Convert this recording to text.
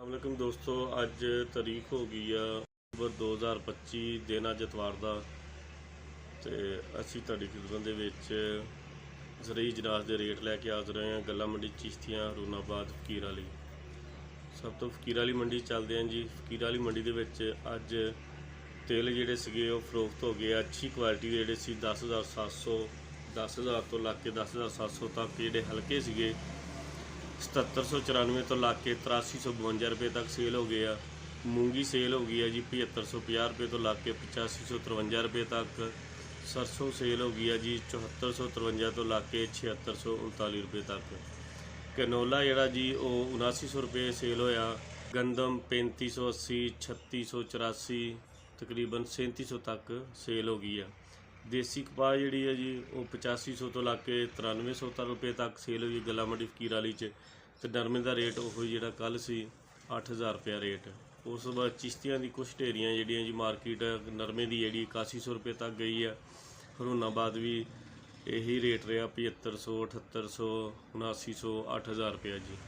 अस्सलामुअलैकुम दोस्तों, अज तारीख हो गई है अक्टूबर 2025 दिन अज इतवार का। तो असी तुहाडी खिदमत दे विच ज़रई जनास के रेट लैके हाज़र हैं। गल्ला मंडी चिश्तियां हरूनाबाद फकीर वाली। सब तो फकीर वाली मंडी चलते हैं जी। फकीर वाली मंडी के विच अज तेल जिहड़े सीगे वो फरोख्त हो गए। अच्छी क्वालिटी के जिहड़े सी 10,700 10,000 तो ला के 10,700 तक जिहड़े हल्के सीगे 7794 तो ला के 8352 रुपये तक सेल हो गए। मूंगी सेल हो गई है जी 7550 रुपये तो ला के 8553 रुपये तक। सरसों सेल हो गई है जी 7453 तो ला के 7639 रुपये तक। कैनोला जड़ा जी वो 7900 रुपये सेल होया। गंदम 3580 3684 तकरीबन 3700 तक सेल हो गई है। देसी कपाह जी है जी वो 8500 तो ला के 9300 रुपये तक सेल हुई गला मंडी फकीर वाली च। तो नरमे का रेट वो जो कल सी 8000 रुपया रेट। उस बाद चिश्तियां की कुछ ढेरियां जी मार्केट नरमे की जी 8100 रुपये तक गई है। हरूनाबाद भी यही रेट रहा 7500 7800 7900 8000 रुपया जी।